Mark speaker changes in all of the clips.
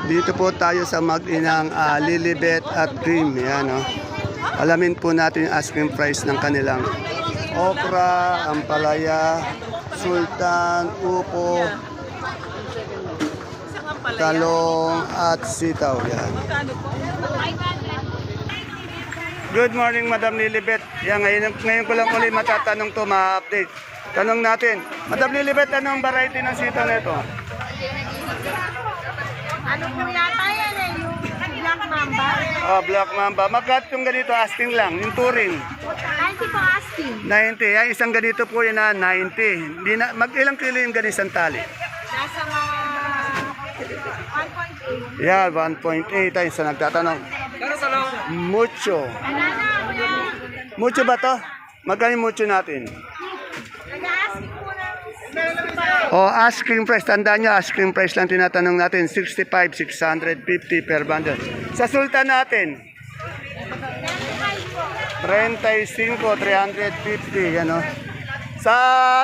Speaker 1: Dito po tayo sa mag-inang Lilibet at Cream. Yan, oh. Alamin po natin yung asking price ng kanilang okra, ampalaya, sultan, upo, talong at sitaw. Yan. Good morning, Madam Lilibet. Yan, ngayon ko lang ulit matatanong to, ma-update. Tanong natin, Madam Lilibet, anong variety ng sitaw na ito?
Speaker 2: Ano po yata yan eh, yung Black Mamba?
Speaker 1: Oh, Black Mamba. Magkat yung ganito, asking lang, yung touring.
Speaker 2: 90 po asking.
Speaker 1: 90. Ay, isang ganito po yun na 90. Hindi na, mag-ilang kilo yung ganitong tali?
Speaker 2: Nasa mga 1.8.
Speaker 1: Yeah, 1.8. Ay, sa nagtatanong. Mucho. Mucho ba to? Magkano yung mucho natin?
Speaker 2: Nag-asking po ng 65.
Speaker 1: O, asking price. Tandaan nyo, asking price lang tinatanong natin. 65, 650 per bundle. Sa sultan natin? 35, 350. Yan o. Sa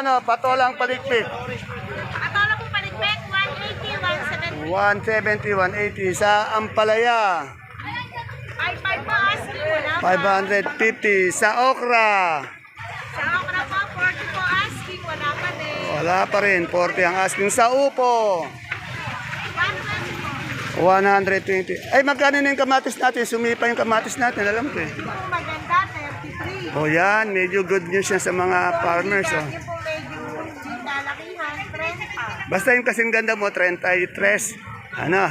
Speaker 1: ano, patolang palikpik?
Speaker 2: Atola po palikpek, 180,
Speaker 1: 170, 180.
Speaker 2: 170.
Speaker 1: Sa ampalaya?
Speaker 2: 5 po asking po na.
Speaker 1: 550. Sa okra?
Speaker 2: Sa okra po, 40 po asking, wala pa din.
Speaker 1: Wala pa rin. 40 ang asking. Sa upo?
Speaker 2: 120 po.
Speaker 1: 120. Ay, magkano na yung kamatis natin? Sumipa yung kamatis natin. Alam ko eh.
Speaker 2: Ito po maganda, 33.
Speaker 1: O yan, medyo good news yan sa mga farmers. Oh.
Speaker 2: Yung po medyo lalakihan, 30.
Speaker 1: Basta yung kasing ganda mo, 33. Ano?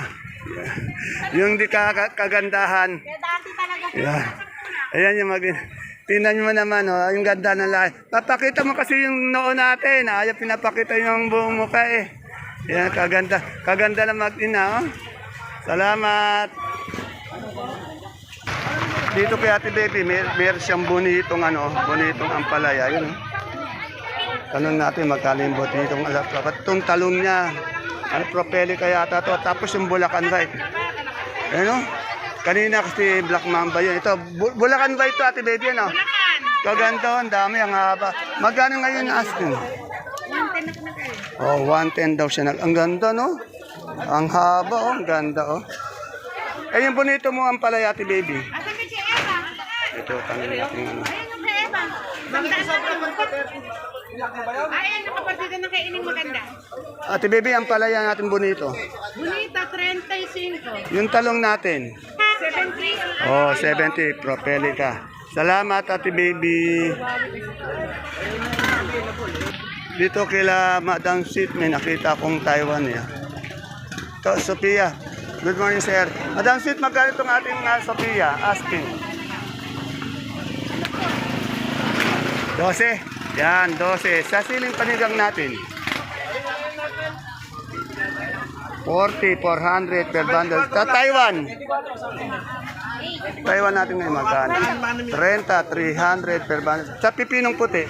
Speaker 1: Yung di kagandahan.
Speaker 2: Kaya dati talaga po.
Speaker 1: Yan. Ayan yung tingnan nyo naman, oh, yung ganda ng lahi. Papakita mo kasi yung noo natin. Ayaw pinapakita yung buong mukha eh. Yan, kaganda. Kaganda na mag-ina, oh. Salamat. Dito kay Ate Baby, meron siyang bonitong ampalaya. Yun, oh. Tanong natin magkano yung bonitong alapakat. Itong talong niya. Ano, propeli kaya ata to. Tapos yung Bulacan White. Ano? Kanina kasi Black Mamba yun. Ito, Bulacan White to, Ate Baby, ano? Kaganda, ang dami, ang haba. Magkano ngayon yung asking?
Speaker 2: 110 na po na kayo.
Speaker 1: Oh, 110 daw siya. Ang ganda, no? Ang haba, oh. Ang ganda, oh. Eh, yung bonito mo ang palaya, Ate Baby.
Speaker 2: Asan ka si Eva?
Speaker 1: Ito, tanong natin, ano.
Speaker 2: Ayun yung kay Eva. Ayun, nakapatid na kay Ining maganda.
Speaker 1: Ate Baby, ang palaya natin bonito.
Speaker 2: Bonita, 35.
Speaker 1: Yung talong natin.
Speaker 2: 70.
Speaker 1: Oh, 70. Propelica. Salamat, Ate Baby. Dito kila Madam Sweet, may nakita akong Taiwan niya. Ito, Sophia. Good morning, sir. Madam Sweet, magkano itong ating Sophia? Asking. 12. Yan, 12. Sa siling panigang natin. 40, 400 per bundle. Sa Taiwan. Taiwan natin ngayon magkano? 30, 300 per bundle. Sa pipinong puti.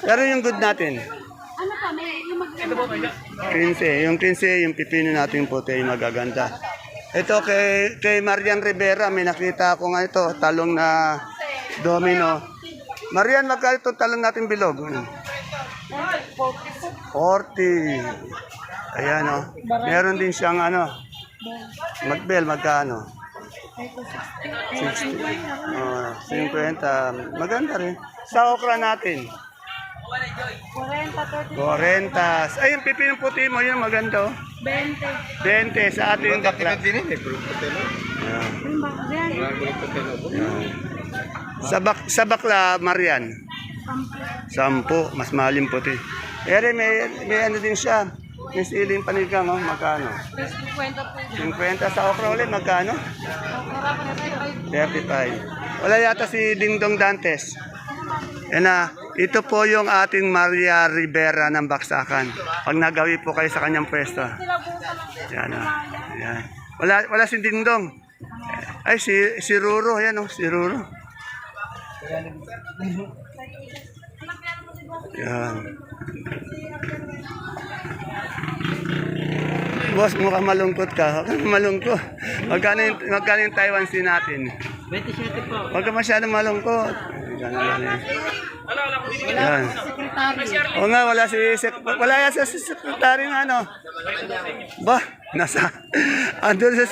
Speaker 1: Pero yung good natin.
Speaker 2: Ano pa, may yung maganda.
Speaker 1: 15. Yung 15, yung pipino natin puti, yung magaganda. Ito kay Marian Rivera, may nakita ako nga ito, talong na domino. Marian, magkano itong talong natin bilog? 40. Ayan, oh. Meron din siyang ano, magbel, magkano? 60. Oh, 50. Maganda rin. Sa okra natin.
Speaker 2: 40, 30,
Speaker 1: 40. Ay, yung pipinong puti mo, yun maganda, oh.
Speaker 2: 20.
Speaker 1: 20 sa ating bakla. Ayan. Sa bakla, Marian. 10. Mas mahal yung puti. Ere, may ano din siya. May siling panigang, oh. Magkano?
Speaker 2: 50 po.
Speaker 1: 50 sa okra ulit, magkano? 35. Wala yata si Dingdong Dantes. Yan na, ito po yung ating Maria Rivera ng Baksakan. Pag nagawi po kayo sa kanyang pwesto. Yan na. Yan. Wala si Dingdong. Ay, si Ruro. Yan, oh, si Ruro. Yan. Boss, mukhang malungkot ka. Malungkot. Magkano yung Taiwan Sea natin?
Speaker 3: 27 po.
Speaker 1: Huwag ka masyadong malungkot. Ganun lang eh. Yan. O nga, wala wala yan sa secretary ng ano. Ba, nasa, andun sa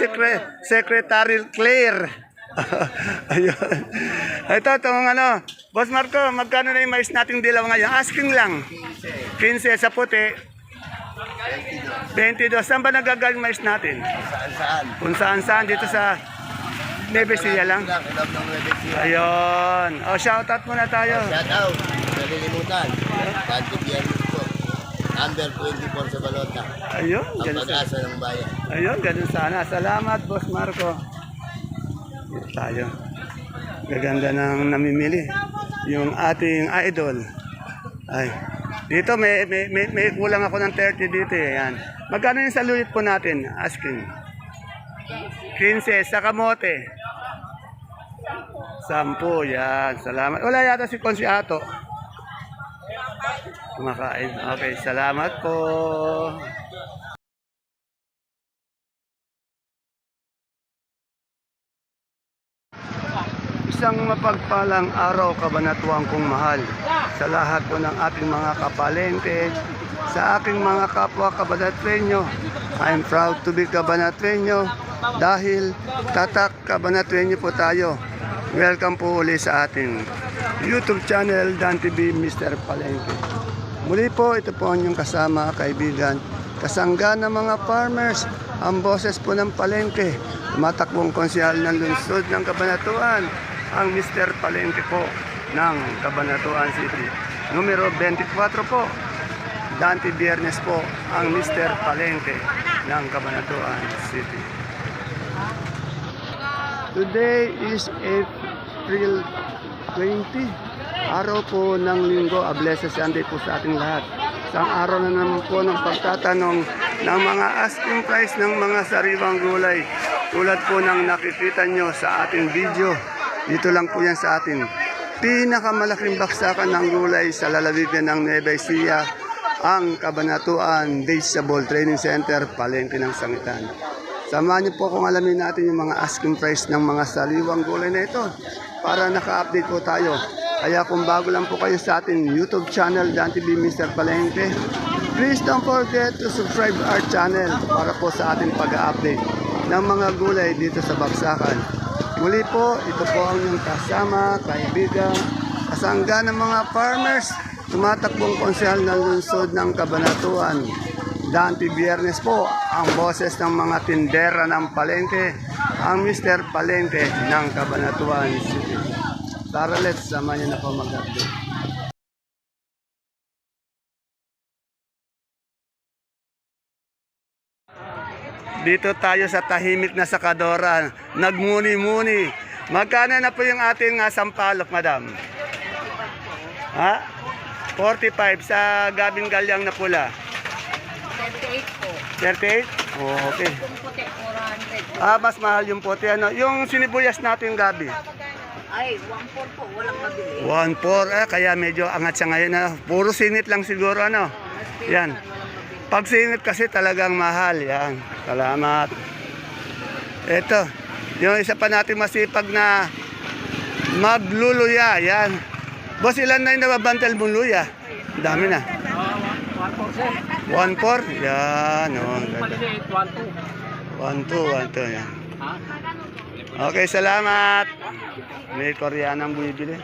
Speaker 1: secretary Claire. Ayun. Ito, itong ano, Boss Marco, magkano na yung mais nating dilaw ngayon? Asking lang. 15 sa puti. 22. Saan ba nagagaling mais natin?
Speaker 3: Saan-saan.
Speaker 1: Kung saan-saan, dito sa Nevesia lang.
Speaker 3: Kilab ng Nevesia.
Speaker 1: Ayun. O, shoutout muna tayo.
Speaker 3: Shout out. Nalilimutan. Dante Biernes po. Number 24 sa Balota.
Speaker 1: Ayun.
Speaker 3: Ang
Speaker 1: Ganun,
Speaker 3: pag-asa ng bayan.
Speaker 1: ayun, ganun sana. Salamat, Boss Marco. Dito tayo. Gaganda ng namimili. Yung ating idol. Ay. Dito may kulang ako ng 30 dito eh. Yan. Magkano yung saluyot po natin? Asking. 15 sa kamote. 10, yan. Salamat. Wala yata si Consiato. Kumakain. Okay, salamat po. Isang mapagpalang araw, kabanatuang kong mahal, sa lahat po ng ating mga kapalengke, sa aking mga kapwa kabanatrenyo. I'm proud to be kabanatrenyo dahil tatak kabanatrenyo po tayo. Welcome po uli sa ating YouTube channel, Dan TV Mr. Palengke. Muli po, ito po ang inyong kasama, kaibigan, kasangga ng mga farmers, ang boses po ng palengke, tumatakbong konsyal ng lungsod ng Cabanatuan, ang Mr. Palengke po ng Cabanatuan City. Numero 24 po, Dante Biernes po, ang Mr. Palengke ng Cabanatuan City. Today is April 20, araw po ng linggo, a blessed Sunday po sa ating lahat. Isang araw na naman po ng pagtatanong ng mga asking price ng mga sariwang gulay. Tulad po ng nakikita nyo sa ating video, dito lang po yan sa ating pinakamalaking baksakan ng gulay sa lalawigan ng Nueva Ecija, ang Cabanatuan Vegetable Training Center, Palengke ng Sangitan. Samahan niyo po kung alamin natin yung mga asking price ng mga sariwang gulay na ito para naka-update po tayo. Kaya kung bago lang po kayo sa ating YouTube channel, Dan TV Mr. Palengke, please don't forget to subscribe our channel para po sa ating pag-update ng mga gulay dito sa Baksakan. Muli po, ito po ang inyong kasama, kaibigan, kasangga ng mga farmers, tumatakbong konsehal ng lungsod ng Cabanatuan. Dante Biernes po, ang boses ng mga tindera ng palengke, ang Mr. Palengke ng Cabanatuan City. Tara, let's sama niyo na po mag-update. Dito tayo sa tahimik na sakadora, nagmuni-muni. Magkano na po yung ating sampalok, madam? Ha? 45 sa gabing galyang na pula.
Speaker 2: 38 po.
Speaker 1: 38? Oh, okay.
Speaker 2: Yung puti, 400.
Speaker 1: Ah, mas mahal yung puti. Ano? Yung sinibuyas natin gabi.
Speaker 2: Ay, 1.4 po. Walang mabili.
Speaker 1: 1.4, kaya medyo angat siya ngayon. Puro singit lang siguro, ano? Yan. Pag singit kasi talagang mahal. Yan. Salamat. Ito. Yung isa pa natin masipag na magluluya. Yan. Boss, ilan na yung nababantal mong luya? Dami na. 1.4? Yan. Oh, 1.2. Yan. Okay, salamat. May Koreanang bumibili.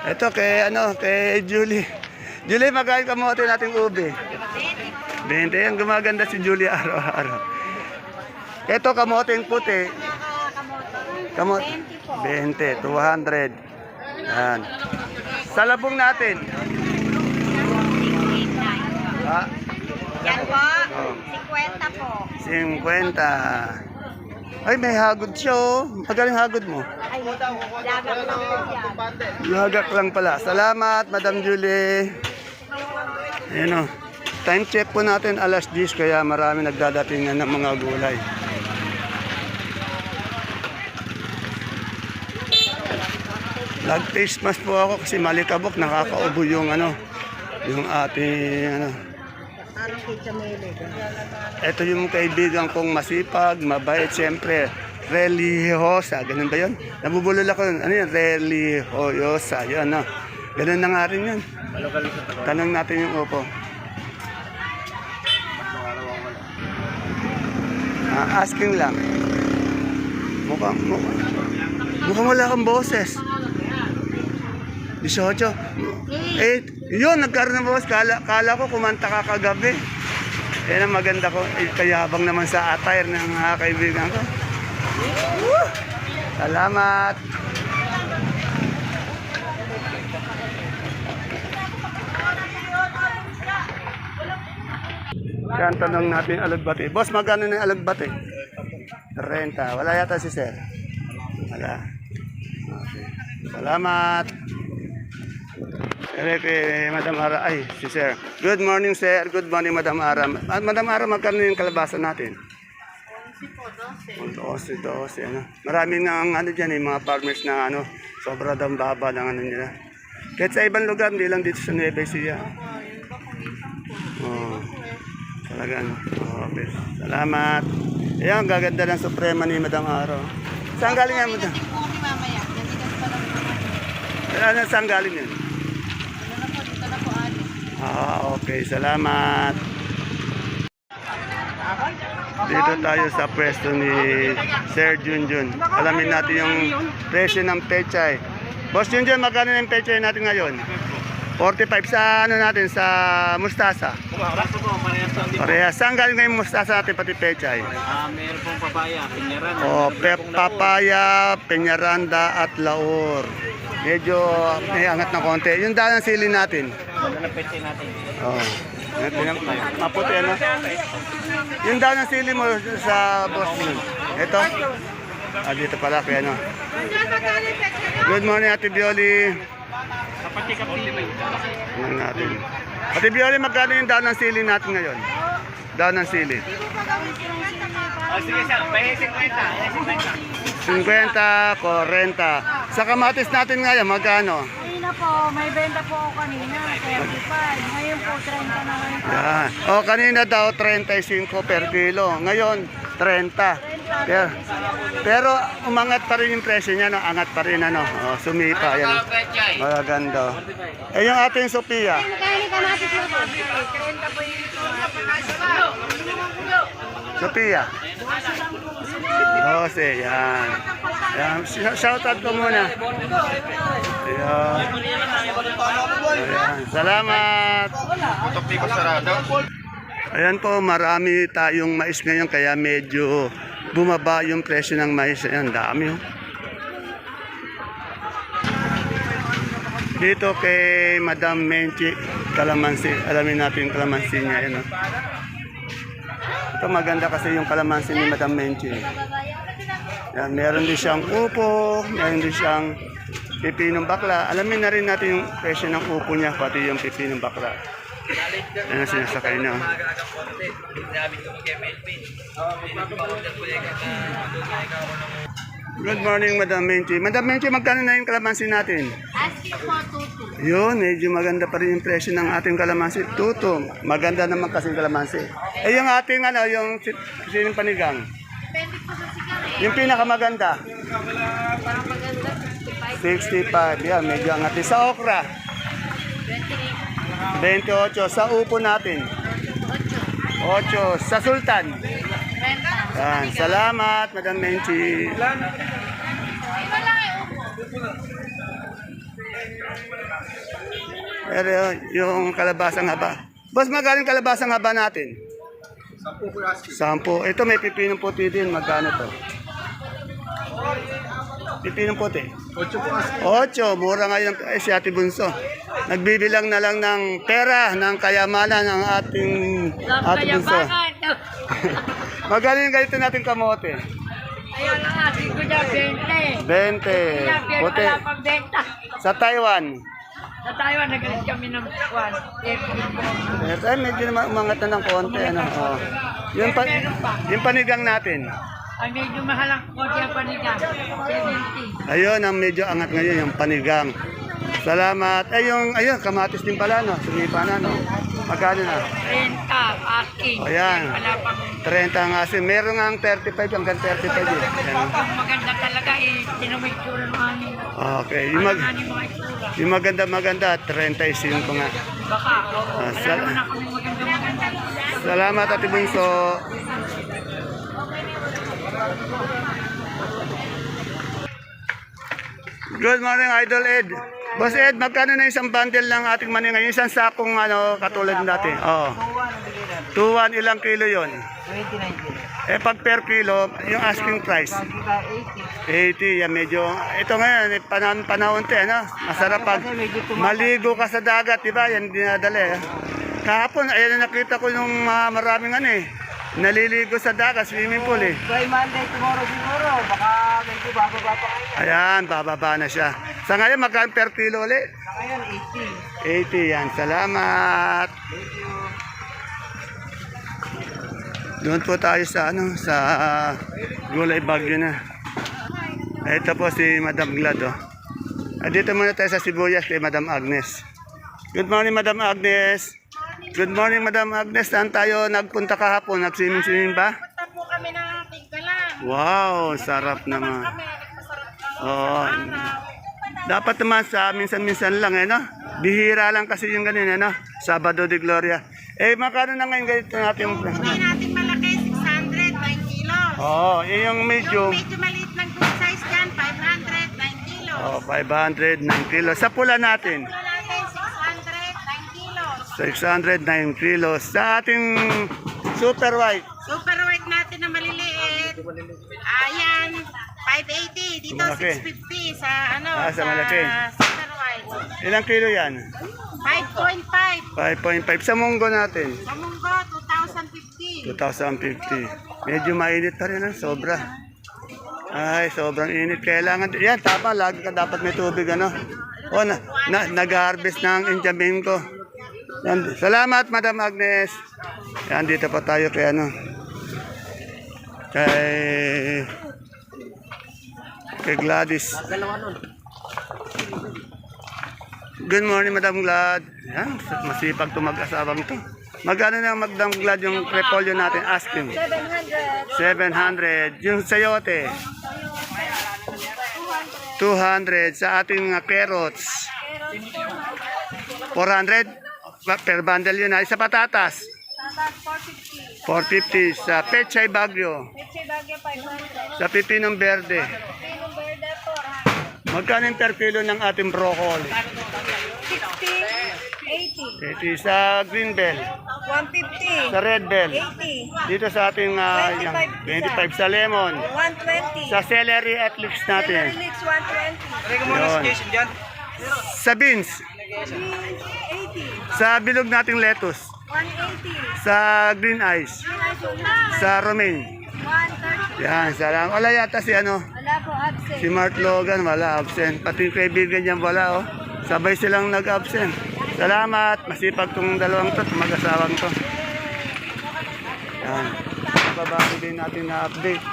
Speaker 1: Ito kay kay Julie. Julie, magkano kamote nating ube? 20. Yan, gumaganda si Julie araw-araw. Ito kamoteng puti. Kamote 20, 200. Yan. Sa labong natin. Ha?
Speaker 2: Yan po.
Speaker 1: Oh.
Speaker 2: 50 po.
Speaker 1: 50. Ay, may hagod siya, oh. Magaling hagod mo.
Speaker 2: Ay, lagak lang po yan.
Speaker 1: Lagak lang pala. Salamat, Madam Julie. Ayan, oh. Time check po natin, alas 10, kaya marami nagdadating ng mga gulay. Nag-face mask po ako kasi malikabok, nakakaubo yung yung ating
Speaker 2: Parang kita mele.
Speaker 1: Ito yung kaibigan kong masipag, mabait, siyempre. Religiosa, ganun ba yun? Nabubulol ako, ano yun? Religiosa, yun, no? Ganun na nga rin yun. Tanong natin yung upo. Asking lang. Mukhang wala kang boses. 18. Yun, nagkaroon ng boses. Kala ko kumanta ka kagabi. Yan ang maganda ko. Kayabang naman sa attire ng mga kaibigan ko. Woo! Salamat. Kaya ang tanong natin alagbati. Boss, magkano na yung alagbati? 30. Wala yata si sir. Wala. Okay. Salamat. Kay Madam Ara. Ay, si sir. Good morning, sir. Good morning, Madam Ara. Madam Ara, magkano yung kalabasan natin? 12, ano. Maraming ng ano dyan, mga farmers na ano, sobra daw baba ng ano nila. Kahit sa ibang lugar, hindi lang dito sa Nueva Ecija. Oh, talaga ano. Okay. Salamat. Ayan, gaganda ng suprema ni Madam Ara. Saan galing yan, Madam? Saan galing yan? Okay. Salamat. Dito tayo sa pwesto ni Sir Junjun. Alamin natin yung presyo ng pechay. Boss Junjun, magkano yung pechay natin ngayon? 45 sa ano natin, sa mustasa. Pareha. Saan galing ngayon mustasa natin pati pechay?
Speaker 4: Meron pong papaya, Peñaranda.
Speaker 1: Papaya, Peñaranda at Laur. Medyo may angat na konti. Yung dalang sili natin.
Speaker 4: Wala na pechay natin.
Speaker 1: Maputi ano? Yung dalang sili mo sa boss mo. Ito. Dito pala kaya ano. Good morning, Ate Bioli. Ano natin? Ate Bioli, magkano yung daw ng sili natin ngayon? Daw ng sili.
Speaker 4: Sige sir, may 50.
Speaker 1: 50, 40. Sa kamatis natin ngayon, magkano?
Speaker 2: Kanina po, may benta po ako kanina, 35. Ngayon po, 30 na ngayon.
Speaker 1: Yan. Kanina daw 35 per kilo. Ngayon, 30. Pero umangat pa rin yung presyo niya, no? Angat pa rin, ano? Sumipa, yan. Maganda. Yung ating Sophia. Sophia. 12, yan. Yan. Shoutout ko muna. Ayan. Ayan. Salamat. Ayan po, marami tayong mais ngayon kaya medyo bumaba yung presyo ng mais. Ayan, dami. Dito kay Madam Menchi, kalamansi. Alamin natin yung kalamansi niya. Ayan, ito maganda kasi yung kalamansi ni Madam Menchi. Ayan, meron din siyang upo, meron din siyang pipinong bakla. Alamin na rin natin yung presyo ng upo niya, pati yung pipinong bakla. Ayan, sinasakay na. Good morning, Madam Menchi. Madam Menchi, magkano na yung kalamansi natin?
Speaker 2: Asking po, 22.
Speaker 1: Yun, medyo maganda pa rin yung presyo ng ating kalamansi. Tuto, maganda naman kasi yung kalamansi. Yung ating, ano, yung sining panigang.
Speaker 2: Depende po sa sigaret.
Speaker 1: Yung pinakamaganda.
Speaker 2: Parang maganda, 65.
Speaker 1: 65, yan, medyo angat. Sa okra,
Speaker 2: 28.
Speaker 1: 28. Sa upo natin, 8. Sa sultan.
Speaker 2: 30.
Speaker 1: Yan, salamat, Madam Menchi. Pero yung kalabasang haba. Boss, magaling kalabasang haba natin? 10. Ito may pipinong puti din. Magkano to? Pipinong puti? 8. Mura ngayon. Si Ate Bunso. Nagbibilang na lang ng pera, ng kayamanan ng ating Ate Bunso. Magaling ganito natin kamote.
Speaker 2: Ayun ang asking ko dyan, 20.
Speaker 1: 20. Puti.
Speaker 2: Wala pang benta.
Speaker 1: Sa Taiwan.
Speaker 2: Sa Taiwan, nagalit kami ng 1.
Speaker 1: Medyo naman umangat na ng konti. Ano? Oh. Yung panigang natin.
Speaker 2: Ang medyo mahal ang konti ang panigang, 70.
Speaker 1: Ayun, ang medyo angat ngayon, yung panigang. Salamat. Ayun, kamatis din pala, no? Sumipa na, no? Magkano na?
Speaker 2: 30, asking.
Speaker 1: Ayan.
Speaker 2: Wala pang
Speaker 1: 30 ang asin. Meron nga ang 35 hanggang 35 eh. Ayan.
Speaker 2: maganda talaga eh. Tinamay itsura ng amin.
Speaker 1: Okay.
Speaker 2: Aning mga itsura.
Speaker 1: Yung maganda, 35 nga.
Speaker 2: Baka.
Speaker 1: Ah,
Speaker 2: Wala naman na kami maganda.
Speaker 1: Salamat, Ate Bunso. Good morning, Idol Ed. Boss Ed, magkano na isang bundle ng ating mani ngayon? Isang sakong katulad natin. Oo. 2-1, ilang kilo yon?
Speaker 4: 29 kilo.
Speaker 1: Pag per kilo, yung asking price. 80, yan medyo. Ito ngayon, panahon masarap pag maligo ka sa dagat, di ba? Yan dinadala. Kahapon, ayan nakita ko yung maraming naliligo sa dagat, swimming pool eh.
Speaker 4: By Monday, tomorrow siguro. Baka medyo bababa pa kayo.
Speaker 1: Ayan, bababa na siya. Sa ngayon, magkano per kilo ulit?
Speaker 4: Sa ngayon,
Speaker 1: 80 yan. Salamat. Doon po tayo sa sa Gulay Bagyo na. Ito po si Madam Glad. Dito muna tayo sa sibuyas kay Madam Agnes. Good morning, Madam Agnes. Good morning, Madam Agnes. Saan tayo nagpunta kahapon? Nag-swimming ba?
Speaker 2: Punta po kami ng Tiggalan.
Speaker 1: Wow, sarap naman.
Speaker 2: Kami, masarap
Speaker 1: Oo. Dapat naman sa minsan-minsan lang, no? Bihira lang kasi yung ganun, no? Sabado de Gloria. Magkano na ngayon ganito natin?
Speaker 2: Hindi natin malaki, 600, 9 kilos.
Speaker 1: Oo, yung medium.
Speaker 2: Medyo maliit ng good size dyan, 500, 9 kilos.
Speaker 1: Oh, 500, 9 kilos. Sa pula natin,
Speaker 2: Wala natin, 600, 9 kilos.
Speaker 1: 609 kilos. Sa ating super white,
Speaker 2: Super white natin na maliliit. Ayan, 580. Dito,
Speaker 1: Malaki.
Speaker 2: 650 sa
Speaker 1: Sa malaki.
Speaker 2: super white.
Speaker 1: ilang kilo yan?
Speaker 2: 5.5.
Speaker 1: 5.5. Sa munggo natin,
Speaker 2: Sa munggo, 2,050.
Speaker 1: 2,050. Medyo mainit pa rin, sobra. Ay, sobrang init. Kailangan, yan, tama, lagi ka dapat may tubig, O, nag-harvest ng Injamingo. Yan, salamat, Madam Agnes. Yan, dito pa tayo kay kay Gladys. Good morning, Madam Glad. Yan, masipag to mag-asawang to. Magkano na Madam Glad yung repolyo natin? Asking. 700. Yung sayote? 200. Sa ating carrots? 400? Per bundle yun. Sa patatas? 450. Sa pechay bagyo? Sa pipinong verde? Magkano yung per kilo ng ating broccoli? 80. Sa green bell?
Speaker 2: 150.
Speaker 1: Sa red bell?
Speaker 2: 80.
Speaker 1: Dito sa ating 25 sa lemon?
Speaker 2: 120.
Speaker 1: Sa celery at leeks natin?
Speaker 2: Leeks, 120.
Speaker 1: Yun. Sa beans?
Speaker 2: 80.
Speaker 1: Sa bilog nating lettuce?
Speaker 2: 180.
Speaker 1: Sa green ice? Sa romaine?
Speaker 2: 130.
Speaker 1: Yan, salamat. Wala yata si
Speaker 2: Wala po, absent.
Speaker 1: si Mark Logan, wala absent. Pati yung kaibigan niya wala, Sabay silang nag-absent. Salamat. Masipag tong dalawang to, mag-asawang to. Yan. Babaki din natin na update.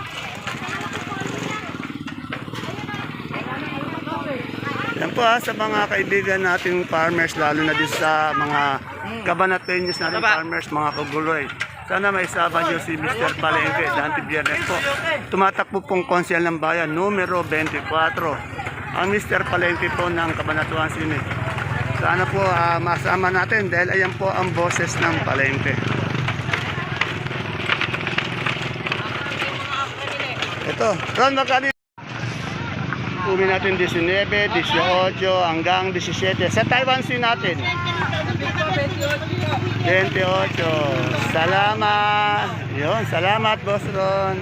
Speaker 1: Yan po sa mga kaibigan nating farmers, lalo na din sa mga kabanatenyos nating farmers, mga kaguloy. Sana may sama niyo si Mr. Palengke, Dante Biernes po. Tumatakbo pong konsyal ng bayan, numero 24. Ang Mr. Palengke po ng Cabanatuan City. Sana po masama natin dahil ayan po ang boses ng Palengke. Ito, Ron, magkano? Umi natin 19, 18, hanggang 17. Sa Taiwan Sea natin? 28. Salamat. Yun, salamat, Boss Ron.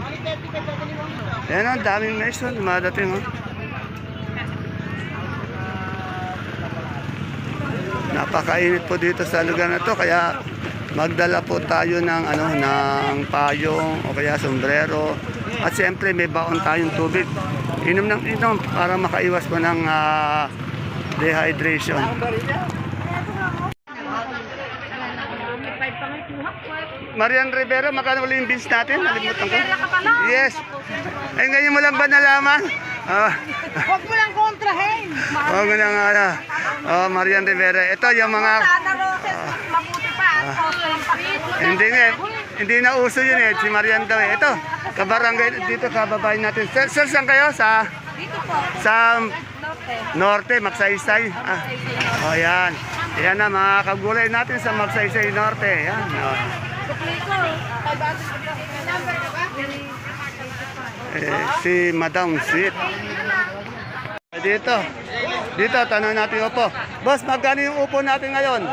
Speaker 1: Yan ang daming mais, dumadating, Napakainit po dito sa lugar na to, kaya magdala po tayo ng ng payong o kaya sombrero. At siyempre may baon tayong tubig. Inom ng inom para makaiwas po ng dehydration. Marian Rivera, magkano ulit yung beans natin? Nalimutan ko. Yes. Ay, ngayon mo lang ba nalaman?
Speaker 2: Huwag mo lang kontrahin.
Speaker 1: Huwag mo lang, Marian Rivera. Ito yung mga...
Speaker 2: Sana roses, mabuti pa.
Speaker 1: Hindi na uso yun eh. Si Marian daw eh. Ito, kabarangay dito, kababayan natin. Sir, saan kayo?
Speaker 2: Dito po.
Speaker 1: Sa Norte, Magsaysay. Oh, yan. Yan na, mga kagulay natin sa Magsaysay Norte. Yan. Oh. Si Madam Sweet. Dito, tanong natin upo. Boss, magkano yung upo natin ngayon?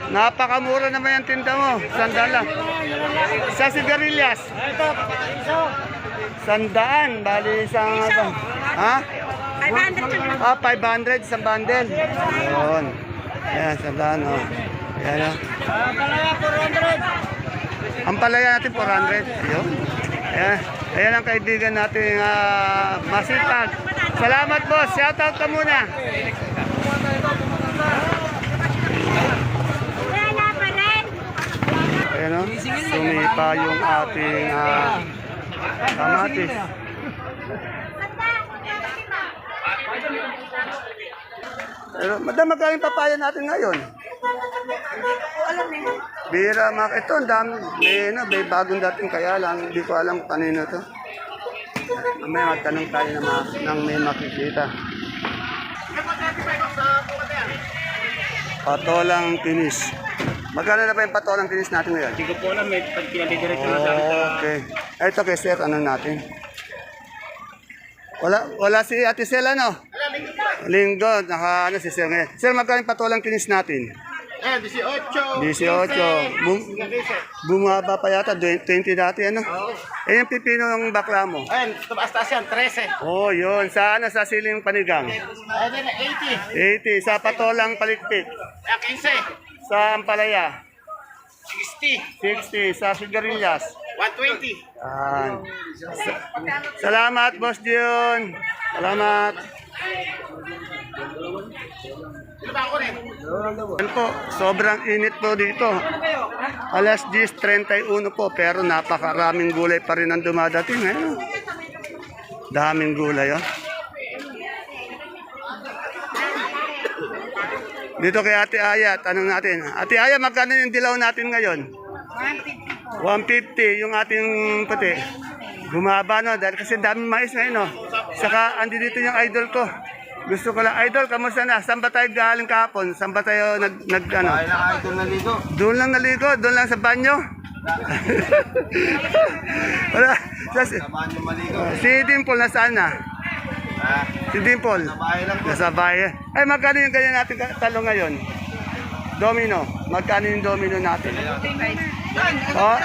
Speaker 1: Napakamura naman yung tinda mo. Sandal lang. Sa sigarilyas? Sandaan. Bali isang... Ha? 500 isang bundle. Ayun. Ayan, sandaan. Oh. Ayan. Ang palaya natin 400. Ayun. Ayan ang kaibigan natin masipag. Salamat boss. Shoutout ka muna. Ayan o. Sumipa yung ating kamatis. Pero, madam, magkano yung papaya natin ngayon? Bira, ito, ang dami. May bagong dating kaya lang. Hindi ko alam kanino to. May magtanong tayo nang may makikita. Patolang kinis. Magkano na ba yung patolang kinis natin ngayon?
Speaker 4: Hindi ko po alam, may pinadidiretso na sa akin.
Speaker 1: Okay. Ito kay sir, ano natin? Wala si Ate Sel, ano? Linggo, si Sir ngayon. Sir, magkano yung patolang kinis natin?
Speaker 3: 18.
Speaker 1: 18. Bumaba pa yata, 20 dati, ano? Eh, yung pipino ng bakla mo?
Speaker 3: Ayun, tumaas-taas yan, 13.
Speaker 1: Oh, yun. Sa siling panigang?
Speaker 3: 80.
Speaker 1: 80. Sa patolang palikpik?
Speaker 3: 15.
Speaker 1: Sa ampalaya?
Speaker 3: 60.
Speaker 1: 60. Sa sigarilyas?
Speaker 3: 120.
Speaker 1: Salamat, Boss Dion. Salamat. Yan po, sobrang init po dito. Alas 10:31 po, pero napakaraming gulay pa rin ang dumadating. Ayun. Daming gulay, oh. Dito kay Ate Aya, tanong natin. Ate Aya, magkano yung dilaw natin ngayon? 150 yung ating puti. Bumaba, no? Dahil kasi daming mais ngayon, no? Saka, andi dito yung idol ko. Gusto ko lang, idol, kamusta na? Saan ba tayo galing kahapon? Saan ba tayo ano?
Speaker 3: Idol naligo.
Speaker 1: Doon lang naligo? Doon lang sa banyo? Wala.
Speaker 3: Samahan yung maligo.
Speaker 1: Si Dimple, nasaan na? Si Dimple?
Speaker 3: Bahay lang po.
Speaker 1: Nasa bahay. Ay, magkano yung ganyan natin talong ngayon? Domino. Magkano yung domino natin? Oh,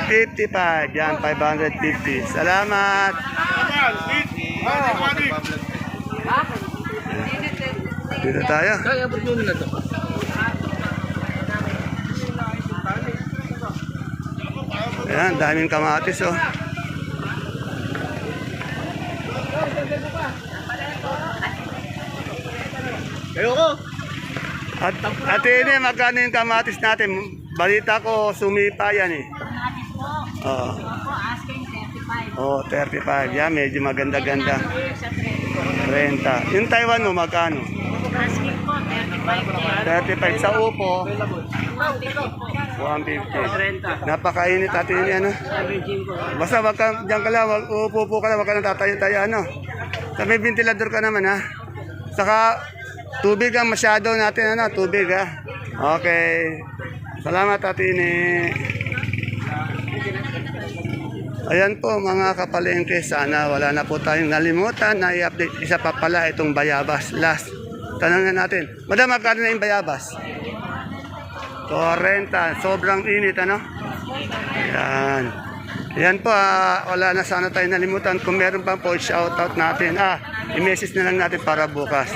Speaker 1: 55. Yan, 550. Salamat. Dito tayo. Ayan, daming kamatis, oh.
Speaker 3: Ayoko.
Speaker 1: Ate ini, magkano yung kamatis natin? Balita ko, sumipa yan eh. Oo. Oh, 35. Yan, medyo maganda-ganda. 30. Yung Taiwan mo, magkano? 35. Sa upo, 150. Napakainit ate ini, ano? Basta wag ka, dyan ka lang, upo ka lang, wag ka nang tatayo-tayo, ano? Sa may ventilador ka naman, ha? Saka, tubig ang masyado natin, ano? Tubig, ha? Okay. Salamat, ate ini. Ayan po mga kapalengke, sana wala na po tayong nalimutan na i-update. Isa pa pala itong bayabas. Last, tanong na natin. Madam, magkano na yung bayabas? 40. Sobrang init, ano? Ayan. Ayan po, wala na sana tayong nalimutan. Kung meron pa po, shoutout natin. I-message na lang natin para bukas.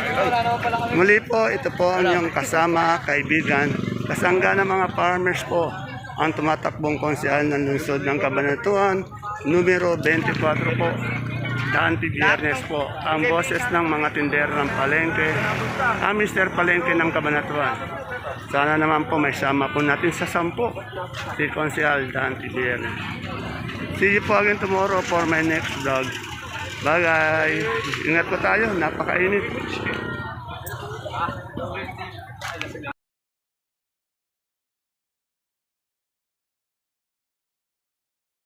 Speaker 1: Muli po, ito po ang inyong kasama, kaibigan, kasangga ng mga farmers po. Ang tumatakbong konsehal ng lungsod ng Cabanatuan, numero 24 po. Dante Biernes po, ang boses ng mga tindero ng palengke, ang Mr. Palengke ng Cabanatuan. Sana naman po may sama po natin sa 10, si Konsehal Dante Biernes. See you po again tomorrow for my next vlog. Bye-bye! Ingat po tayo, napakainit.